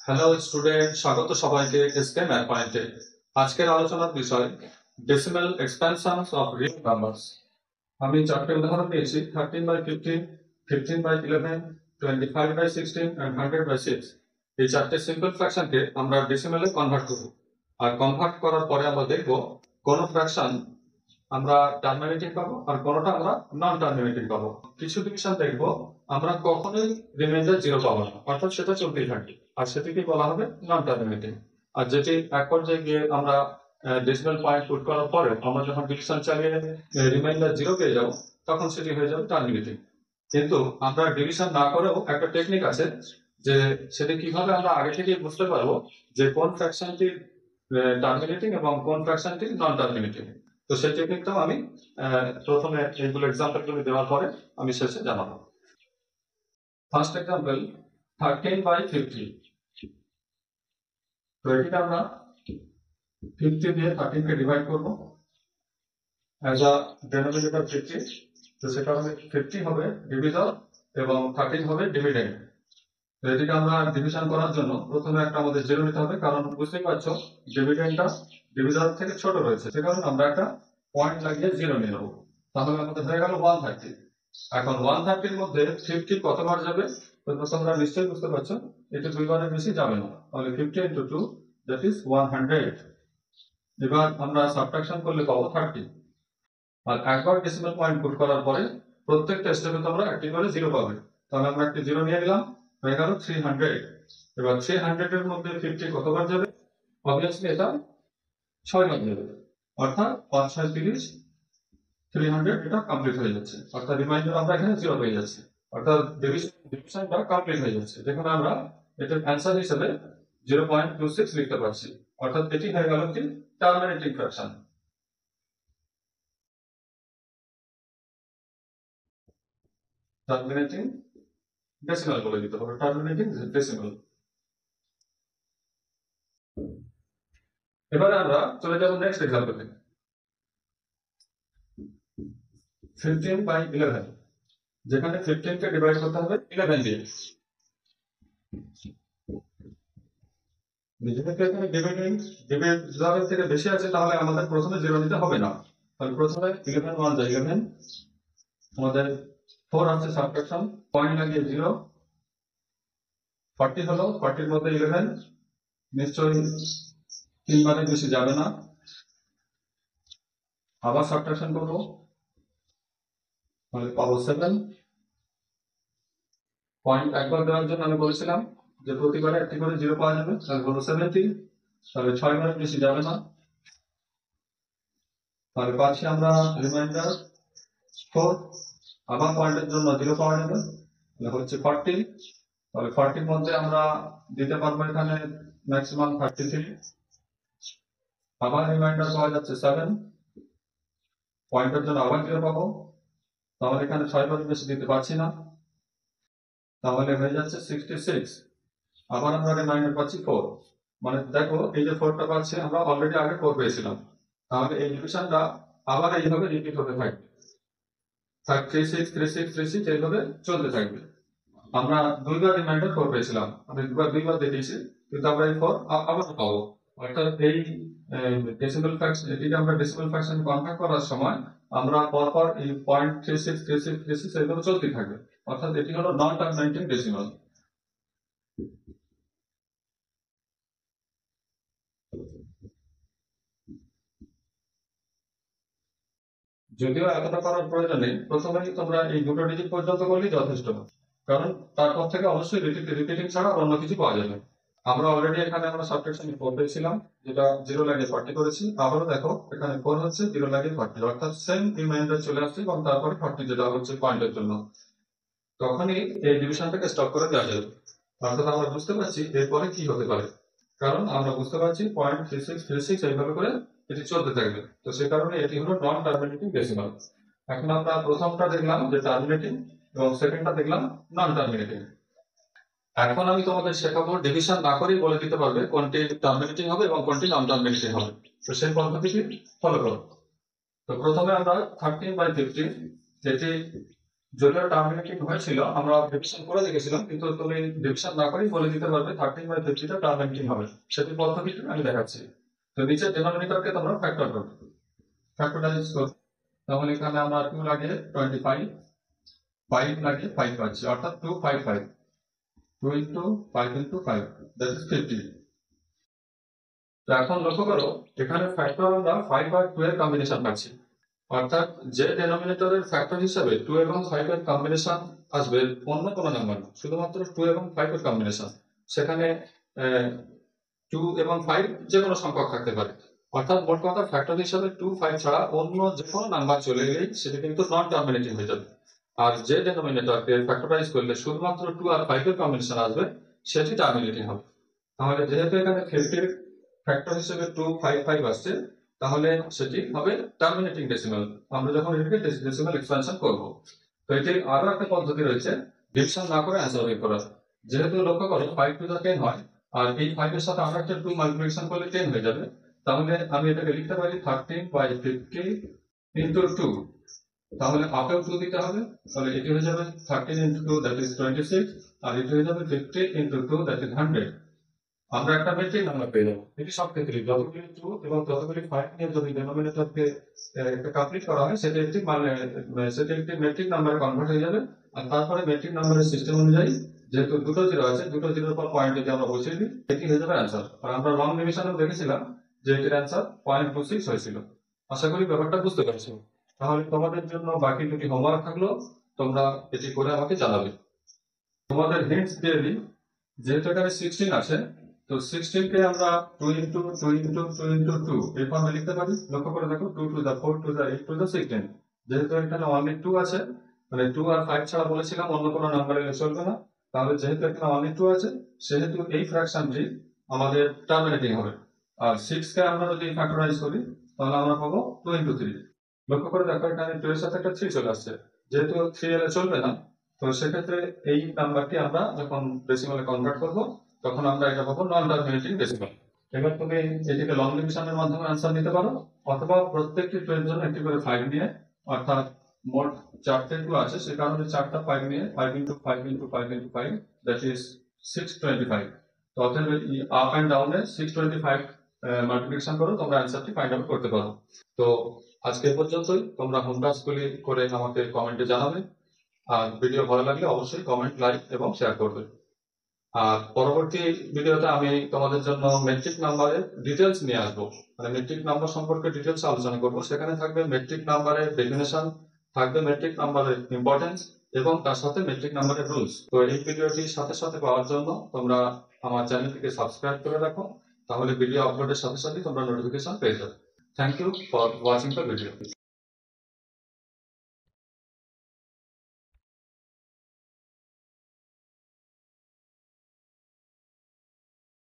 Hello student, স্বাগত সবাইকে SK math পয়েন্টে। আজকের আলোচনার বিষয় ডেসিমাল এক্সপ্যানশনস অফ রিয়েল নাম্বারস। আমি চারটে উদাহরণ দিয়েছি: 13/15, 15/11, 25/16 and 100/6। এই চারটে সিম্পল ফ্র্যাকশনকে আমরা ডেসিমালে কনভার্ট করব। আর কনভার্ট করার পরে আমরা দেখব কোন ফ্র্যাকশন আমরা টার্মিনেটিং পাবো আর কোনটা আমরা নন টার্মিনেটিং পাবো। কিছু ডিভিশন দেখবো আমরা কখনোই রিমাইন্ডার জিরো পাবো না, অর্থাৎ সেটা চলতেই থাকে, আর সেটিকে বলা হবে নন টার্মিনেটিং। আর যেটি এক পর্যায়ে গিয়ে আমরা ডেসিমাল পয়েন্ট পুট করার পরে আমরা যখন ডিভিশন চালিয়ে রিমাইন্ডার জিরো পেয়ে যাবো, তখন সেটি হয়ে যাবে টার্মিনেটিং। কিন্তু আমরা ডিভিশন না করেও একটা টেকনিক আছে, যে সেটি কিভাবে আমরা আগে থেকেই বুঝতে পারবো যে কোন ফ্র্যাকশনটি টার্মিনেটিং এবং কোন ফ্র্যাকশনটি নন টার্মিনেটিং। তো সেই টেকনিকটাও আমি প্রথমে এইগুলো এক্সাম্পল গুলো দেওয়ার পরে আমি শেষে জানাবো। First example 13/50। তো এটিকে আমরা 50 দিয়ে 13 কে ডিভাইড করবো অ্যাজ আ ডেনোমিনেটর 50। তো সেটা হবে 50 হবে ডিভিজর এবং 13 হবে ডিভিডেন্ড। তো এটিকে আমরা ডিভিশন করার জন্য প্রথমে একটা আমাদের জিরো নিতে হবে, কারণ বুঝতেই পারছো ডিভিডেন্ডটা ডিভিজর থেকে ছোট রয়েছে, সে কারণে আমরা একটা পয়েন্ট লাগিয়ে জিরো নিয়ে নেবো। তাহলে আমাদের হয়ে গেল 130। এখন 130 এর মধ্যে 50 কতবার যাবে? তো তোমরা নিশ্চয়ই বুঝতে পারছো এটা দুইবারের বেশি যাবে না, তাহলে 50 into 2 that is 100। এবার আমরা সাবট্রাকশন করলে পাবো 30। আর একবার ডেসিমাল পয়েন্ট পুট করার পরে প্রত্যেকটা স্টেপে তোমরা একটি করে জিরো পাবে। তাহলে আমরা একটি জিরো নিয়ে নিলাম, হয়ে গেল 300। এবার 300 এর মধ্যে 50 কতবার যাবে? অবভিয়াসলি এটা 6 বার যাবে, অর্থাৎ 5 6 30, 300 এটা কমপ্লিট হয়ে যাচ্ছে, অর্থাৎ রিমাইন্ডার আমরা এখানে জিরো পেয়ে যাচ্ছি, অর্থাৎ ডিভিশনটা কমপ্লিট হয়ে যাচ্ছে। যেখানে আমরা এটার অ্যান্সার হিসেবে 0.26 লিখতে পারছি, অর্থাৎ এটি হয়ে গেল কি টার্মিনেটিং ফ্র্যাকশন। টার্মিনেটিং ডেসিমাল বলে দিতে হবে, টার্মিনেটিং ডেসিমাল। এবারে আমরা চলে যাব নেক্সট এক্সাম্পলে 15/11, যেখানে 15 কে ডিভাইড করতে হবে 11 দিয়ে। যেহেতু এখানে ডিভিডেন্ড থেকে বেশি আছে, তাহলে আমাদের প্রথমে জিরো নিতে হবে না। তাহলে প্রথমে 11 1 যায় 11, আমাদের 4 আছে সাবট্রাকশন, পয়েন্ট লাগিয়ে 0। 40 হলো, 40 এর মধ্যে 11 নিশ্চয়ই 3 বারের বেশি যাবে না। আবার সাবট্রাকশন করবো, তাহলে পাবো 7। পয়েন্ট একবার দেওয়ার জন্য আমি বলেছিলাম যে প্রতিবারে একটি করে জিরো পাওয়া যাবে, তাহলে হলো 70। তাহলে 6 বারের বেশি যাবে না, তাহলে পাচ্ছি আমরা রিমাইন্ডার 4। আবার পয়েন্টের জন্য জিরো পাওয়া যাবে, তাহলে হচ্ছে 40। তাহলে 40 এর মধ্যে আমরা দিতে পারবো এখানে ম্যাক্সিমাম 33। আবার রিমাইন্ডার পাওয়া যাচ্ছে 7, পয়েন্টের জন্য আবার জিরো পাবো, তাহলে এখানে 6 বারের বেশি দিতে পারছি না, তাহলে হয়ে যাচ্ছে 66। আবার আমরা রিমাইন্ডার পাচ্ছি 4, মানে দেখো এই যে 4টা পাচ্ছি আমরা অলরেডি আগে 4 পেয়েছিলাম, তাহলে এই ডিভিশনটা আবার এইভাবে রিপিট হতে থাকবে, 36 36 36 এইভাবে চলতে থাকবে। আমরা দুইবার রিমাইন্ডার 4 পেয়েছিলাম, আমি দুইবার দেখিয়েছি, কিন্তু আমরা এই 4 আবার পাবো। অর্থাৎ এই ডেসিমাল ফ্র্যাকশন, এটিকে আমরা ডেসিমাল ফ্র্যাকশন কনভার্ট করার সময় আমরা পরপর এই 0.36 36 36 এইভাবে চলতে থাকবে, অর্থাৎ এটি হলো নন টার্মিনেটিং ডেসিমাল। যদিও এতটা করার প্রয়োজন নেই, প্রথমেই তোমরা এই দুটো ডিজিট পর্যন্ত করলেই যথেষ্ট, কারণ তারপর থেকে অবশ্যই রিপিটিং ছাড়া অন্য কিছু পাওয়া যাবে। আমরা অলরেডি এখানে আমরা সাবট্রাকশন 4 পেয়েছিলাম, যেটা 0 লাগিয়ে 40 করেছি। আবারও দেখো এখানে 4 হচ্ছে 0 লাগিয়ে 40, অর্থাৎ সেম রিমাইন্ডার চলে আসছে, এবং তারপরে 40 যেটা হচ্ছে পয়েন্টের জন্য, তখনই এই ডিভিশনটাকে স্টপ করে দেওয়া যাবে। অর্থাৎ আমরা বুঝতে পারছি এরপরে কি হতে পারে, কারণ আমরা বুঝতে পারছি 0.36 36 এইভাবে করে এটি চলতে থাকবে। তো সে কারণে এটি হলো নন টার্মিনেটিং ডেসিমাল। এখন আমরা প্রথমটা দেখলাম যে টার্মিনেটিং, এবং সেকেন্ডটা দেখলাম নন টার্মিনেটিং। এখন আমি তোমাদের শেখাবো ডিভিশন না করেই বলে দিতে পারবে কোনটি টার্মিনেটিং হবে এবং কোনটি নন টার্মিনেটিং হবে। তো সেই পদ্ধতিটি ফলো করো। তো প্রথমে আমরা 13/50 যেটি যদিও টার্মিনেটিং হয়েছিল, আমরা ডিভিশন করে দেখেছিলাম, কিন্তু তুমি ডিভিশন না করেই বলে দিতে পারবে 13/50 টার্মিনেটিং হবে। সেটি পদ্ধতিটি আমি দেখাচ্ছি। তো নিচের ডেনোমিনেটরকে তোমরা ফ্যাক্টর করো, ফ্যাক্টরাইজ করো। তাহলে এখানে আমরা 2 লাগে 25, 5 লাগে 5 পাচ্ছি, অর্থাৎ 255, 2 ইন্টু 5 ইন্টু 5, দ্যাট ইজ 50। তো এখন লক্ষ্য করো, এখানে ফ্যাক্টর আমরা 5 আর 2 এর কম্বিনেশন পাচ্ছি, অর্থাৎ যে ডেনোমিনেটরের ফ্যাক্টর হিসাবে 2 এবং 5 এর কম্বিনেশন আসবে অন্য কোনো নাম্বার না, শুধুমাত্র 2 এবং 5 এর কম্বিনেশন। সেখানে 2 এবং 5 যে কোনো সংখ্যক থাকতে পারে, অর্থাৎ মোট কথা ফ্যাক্টর হিসাবে 2, 5 ছাড়া অন্য যে কোনো নাম্বার চলে গেলেই সেটা কিন্তু নন টার্মিনেটিং হয়ে যাবে। আর যে ডেনোমিনেটরকে ফ্যাক্টরাইজ করলে শুধুমাত্র 2 আর 5 এর কম্বিনেশন আসবে, সেটি টার্মিনেটিং হবে। তাহলে যেহেতু এখানে 50 ফ্যাক্টর হিসেবে 255 আসছে, তাহলে সেটি হবে টার্মিনেটিং ডেসিমাল। আমরা যখন এটাকে ডেসিমাল এক্সপানশন করব, তো এটি আরো একটা পদ্ধতি রয়েছে ডিভিশন না করে অ্যান্সার বের করার। যেহেতু লক্ষ্য করো 5 টু দা 10 হয়, আর এই 5 এর সাথে আমরা একটা 2 মাল্টিপ্লিকেশন করলে 10 হয়ে যাবে। তাহলে আমি এটাকে লিখতে পারি 13/50 ইন্টু 2। তাহলে আপেও 2 দিতে হবে, তাহলে এটি হয়ে যাবে 13 ইন্টু 2, দ্যাট ইজ 26, আর এটি হয়ে যাবে 50 ইন্টু 2, দ্যাট ইজ 100। আমরা একটা মেট্রিক নাম্বার পেয়ে যাবো। এটি সব ক্ষেত্রে যতগুলি 2 এবং যতগুলি 5 নিয়ে যদি ডেনোমিনেটরকে একটা কমপ্লিট করা হয়, সেটা একটি সেটা একটি মেট্রিক নাম্বারে কনভার্ট হয়ে যাবে। আর তারপরে মেট্রিক নাম্বারের সিস্টেম অনুযায়ী, যেহেতু দুটো জিরো আছে, দুটো জিরোর পর পয়েন্ট যদি আমরা বসিয়ে দিই, এটি হয়ে যাবে অ্যান্সার। আর আমরা লং ডিভিশনেও দেখেছিলাম যে এটির অ্যান্সার 0.26 হয়েছিল। আশা করি ব্যাপারটা বুঝতে পারছো। তাহলে তোমাদের জন্য বাকি দুটি হোমওয়ার্ক থাকলো, তোমরা এটি করে আমাকে জানাবে। তোমাদের হিন্টস দিয়ে দিই, যেহেতু এখানে 16 আছে, তো 16 কে আমরা 2 ইন্টু 2 ইন্টু 2 ইন্টু 2 এই ফর্মে লিখতে পারি। লক্ষ্য করে দেখো, 2 to the 4 to the 8 to the 16। যেহেতু এখানে অনলি 2 আছে, মানে 2 আর 5 ছাড়া বলেছিলাম অন্য কোনো নাম্বার এলে চলবে না, তাহলে যেহেতু এখানে অনলি 2 আছে, সেহেতু এই ফ্র্যাকশনটি আমাদের টার্মিনেটিং হবে। আর 6 কে আমরা যদি ফ্যাক্টরাইজ করি, তাহলে আমরা পাবো 2 ইন্টু 3। লক্ষ্য করে দেখো, এখানে 2 এর সাথে একটা 3 চলে আসছে, যেহেতু 3 এলে চলবে না, তো সেক্ষেত্রে এই নাম্বারটি আমরা যখন ডেসিমালে কনভার্ট করব, তখন আমরা এটা পাবো নন টার্মিনেটিং ডেসিমাল। এবার তুমি এটিকে লং ডিভিশনের মাধ্যমে আনসার নিতে পারো, অথবা প্রত্যেকটি 2 এর জন্য একটি করে 5 নিয়ে, অর্থাৎ মোট 4টে 2 আছে, সে কারণে 4টা 5 নিয়ে 5 into 5 into 5 into 5, that is 625। তো অতএব আপ এন্ড ডাউনে 625 মাল্টিপ্লিকেশন করো, তোমরা অ্যান্সারটি ফাইন্ড আউট করতে পারো। তো আজকে এ পর্যন্তই। তোমরা হোম টাস্কগুলি করে আমাকে কমেন্টে জানাবে। আর ভিডিও ভালো লাগলে অবশ্যই কমেন্ট, লাইক এবং শেয়ার করবে। আর পরবর্তী ভিডিওতে আমি তোমাদের জন্য মেট্রিক নাম্বারের ডিটেলস নিয়ে আসবো, মানে মেট্রিক নাম্বার সম্পর্কে ডিটেলস আলোচনা করবো। সেখানে থাকবে মেট্রিক নাম্বারের ডেফিনেশন, থাকবে মেট্রিক নাম্বারের ইম্পর্টেন্স, এবং তার সাথে মেট্রিক নাম্বারের রুলস। তো এই ভিডিওটি সাথে সাথে পাওয়ার জন্য তোমরা আমার চ্যানেলটিকে সাবস্ক্রাইব করে রাখো, তাহলে ভিডিও আপলোডের সাথে সাথে তোমরা নোটিফিকেশন পেয়ে যাবে। Thank you for watching the video.